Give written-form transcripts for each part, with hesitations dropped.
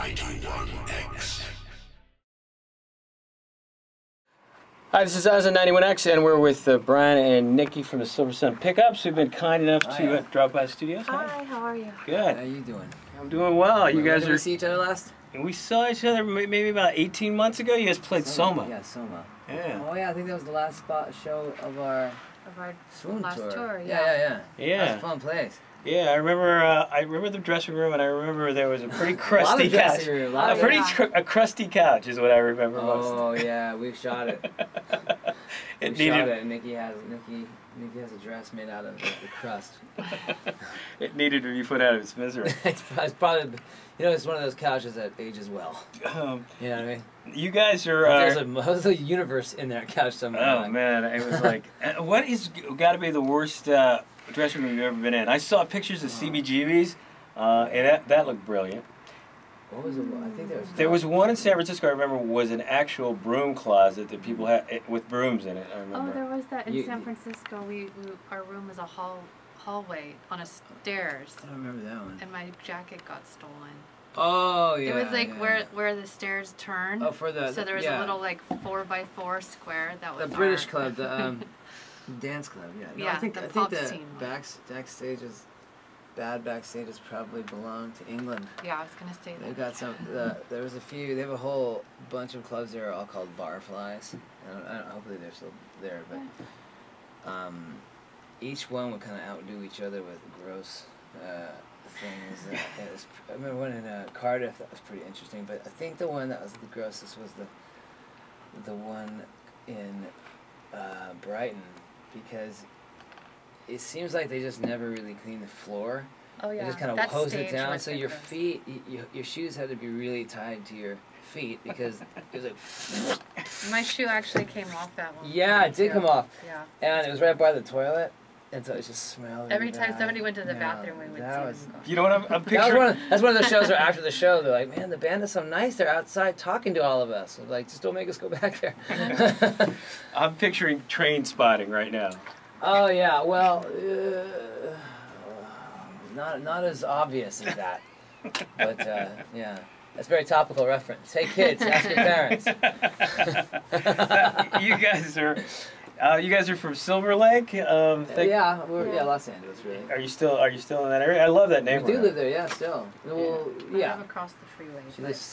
91X. Hi, this is Azza 91X, and we're with Brian and Nikki from the Silversun Pickups, who've been kind enough to drop by the studios. Hi, how are you? Good. How you doing? I'm doing well. You guys Did we see each other last? We saw each other maybe about 18 months ago. You guys played Soma. Yeah, Soma. Yeah. Oh yeah, I think that was the last show of our swim last tour. Yeah. Yeah. That was a fun place. Yeah, I remember the dressing room, and I remember there was a pretty crusty couch. A crusty couch is what I remember most. Oh yeah, we shot it. We shot it. And Nikki has a dress made out of the crust. It needed to be put out of its misery. It's probably, it's one of those couches that ages well. You know what I mean? You guys are. There's a universe in that couch somewhere. Oh man, it was like, what is got to be the worst dressing room you've ever been in? I saw pictures of CBGBs, and that looked brilliant. What was it? I think there was one in San Francisco. I remember was an actual broom closet that people had with brooms in it. I remember. Oh, there was that in San Francisco. Our room was a hallway on a stairs. I don't remember that one. And my jacket got stolen. Oh yeah. It was like where the stairs turn. Oh, for the. So there was a little like 4x4 square that was. The British club, the dance club. Yeah. No, yeah. I think the backstages. Bad backstages probably belong to England. Yeah, I was gonna say that. They've got some. There was a few. They have a whole bunch of clubs there, all called barflies. Hopefully they're still there, but each one would kind of outdo each other with gross things. I remember one in Cardiff that was pretty interesting, but I think the one that was the grossest was the one in Brighton, because it seems like they just never really clean the floor. Oh yeah. They just kind of hose it down, so your feet, your shoes had to be really tied to your feet, because it was like. My shoe actually came off that one. Yeah, it did come off. Yeah. And it was right by the toilet, and so it just smelled. Every time somebody went to the bathroom, we would see them go. You know what I'm picturing? That's one of those shows where after the show they're like, man, the band is so nice. They're outside talking to all of us. I'm like, just don't make us go back there. I'm picturing train spotting right now. Oh yeah, well, not as obvious as that, but yeah, that's a very topical reference. Hey kids, ask your parents. You guys are from Silver Lake. Yeah, Los Angeles, really. Are you still in that area? I love that neighborhood. We do live there, yeah, still. Well, yeah. I live across the freeway.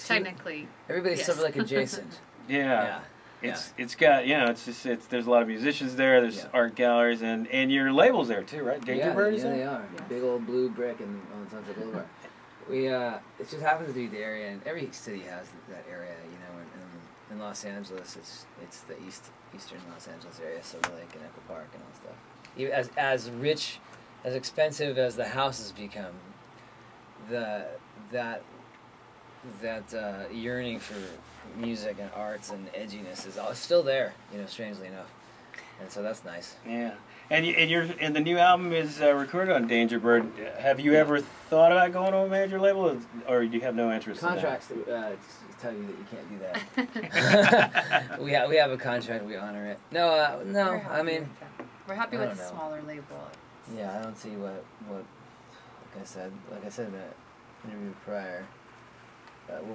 Technically, everybody's Silver Lake adjacent. Yeah. It's got there's a lot of musicians there. There's art galleries and your label's there too, right? Danger Bird is there? They are. Yeah. Big old blue brick on Sunset Boulevard. It just happens to be the area, and every city has that area. In Los Angeles, it's the eastern Los Angeles area, Silver Lake and Echo Park and all that stuff. As rich, as expensive as the houses become, that yearning for music and arts and edginess is still there, strangely enough, and so that's nice. Yeah, and the new album is recorded on Danger Bird. Have you ever thought about going on a major label, or do you have no interest? Contracts in that? Tell you that you can't do that. we have a contract. We honor it. No. I mean, we're happy with the smaller label. Yeah, I don't see what like I said in the interview prior.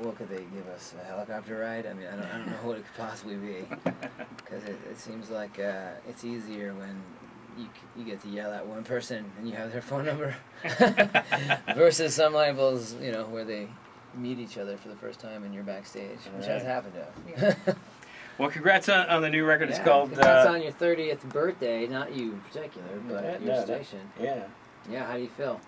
What could they give us? A helicopter ride? I mean, I don't know what it could possibly be, because it seems like it's easier when you get to yell at one person and you have their phone number, versus some labels, where they meet each other for the first time and you're backstage, which has happened to us. Well, congrats on the new record. It's called. Congrats on your 30th birthday, not you in particular, but your station. Yeah. Yeah. How do you feel?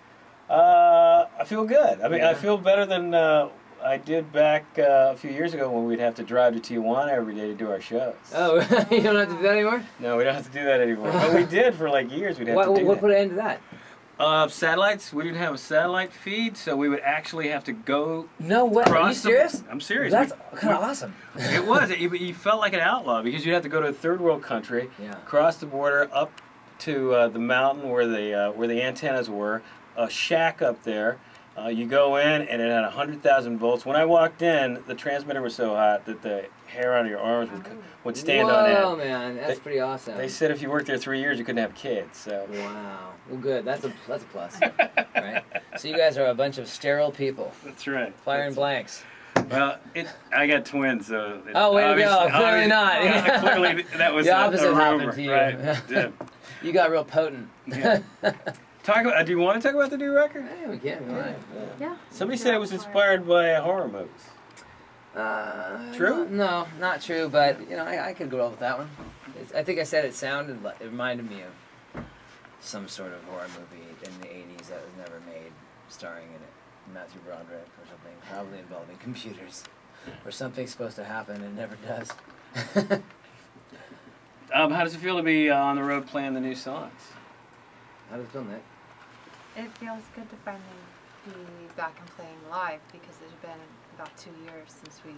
I feel good. I mean, I feel better than I did back a few years ago when we'd have to drive to Tijuana every day to do our shows. Oh, you don't have to do that anymore? No, we don't have to do that anymore. But we did for like years. We'd have to do that. What put an end to that? Satellites. We didn't have a satellite feed, so we would actually have to go. No way. Are you serious? I'm serious. That's kind of awesome. It was. You felt like an outlaw, because you'd have to go to a third world country, cross the border up to the mountain where the antennas were, a shack up there. You go in, and it had 100,000 volts. When I walked in, the transmitter was so hot that the hair on your arms would stand on end. Oh man, that's pretty awesome. They said if you worked there 3 years, you couldn't have kids. So. Wow. Well, good. That's a plus, right? So you guys are a bunch of sterile people. That's right. Firing blanks. Well, I got twins, so. Oh, way to go. Clearly not. Yeah, clearly, that was the opposite a happened rumor, to you. right? It did. You got real potent. Yeah. Do you want to talk about the new record? Yeah, we can. Yeah. Somebody said it was inspired by horror movies. True? No, not true, but you know, I could go with that one. I think I said it sounded like, it reminded me of some sort of horror movie in the 80s that was never made, starring in it Matthew Broderick or something, probably involving computers, where something's supposed to happen and never does. How does it feel to be on the road playing the new songs? How does it feel, Nick? It feels good to finally be back and playing live because it's been about 2 years since we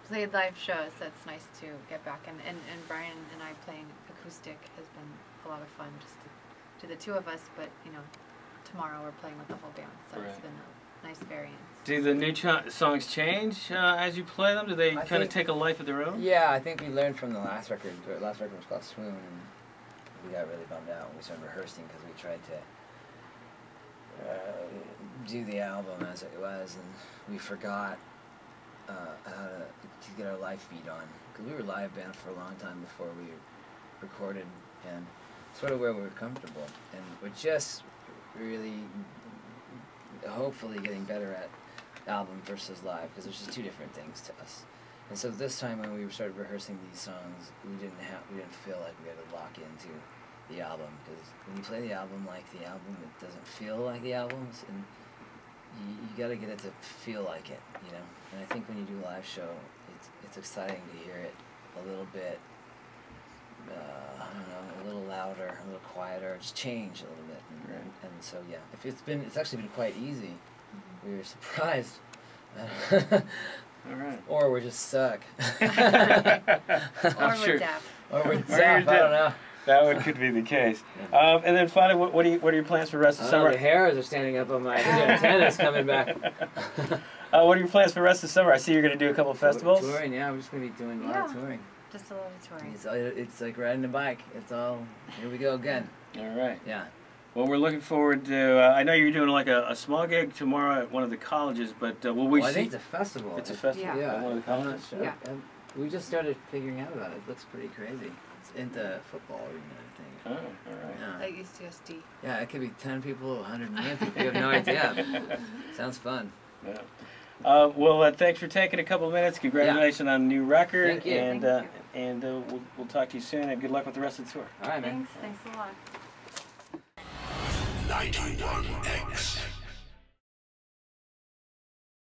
played live shows, so it's nice to get back. And Brian and I playing acoustic has been a lot of fun, just to the two of us, but you know, tomorrow we're playing with the whole band, so it's been a nice variance. Do the new songs change as you play them? Do they kind of take a life of their own? Yeah, I think we learned from the last record. The last record was called Swoon, and we got really bummed out when we started rehearsing because we tried to do the album as it was, and we forgot how to get our live feed on, because we were a live band for a long time before we recorded, and sort of where we were comfortable, and we're just really hopefully getting better at album versus live, because there's just two different things to us. And so this time when we started rehearsing these songs, we didn't feel like we had to lock into the album, because when you play the album like the album, it doesn't feel like the albums, and you got to get it to feel like it, you know. And I think when you do a live show, it's exciting to hear it a little bit, I don't know, a little louder, a little quieter, just change a little bit, and so yeah, it's actually been quite easy. We were surprised. All right. Or we're just stuck. Or we're deaf. Or we're deaf. I don't know. That could be the case. And then finally, what are your plans for the rest of the summer? The hairs are standing up on my antennas coming back. What are your plans for the rest of the summer? I see you're going to do a couple of festivals. Touring, yeah. I'm just going to be doing a lot of touring. Just a lot of touring. It's like riding a bike. It's all, here we go again. All right. Yeah. Well, we're looking forward to, I know you're doing like a small gig tomorrow at one of the colleges, but will we see? I think it's a festival. It's a festival at one of the colleges? Yeah. We just started figuring out about it. It looks pretty crazy. It's in the football arena, I think. Oh, all right. Like UCSD. Yeah, it could be 10 people, 100 million people. You have no idea. Sounds fun. Yeah. Well, thanks for taking a couple of minutes. Congratulations on the new record. Thank you. And we'll talk to you soon, and good luck with the rest of the tour. All right, man. Thanks a lot. 91X.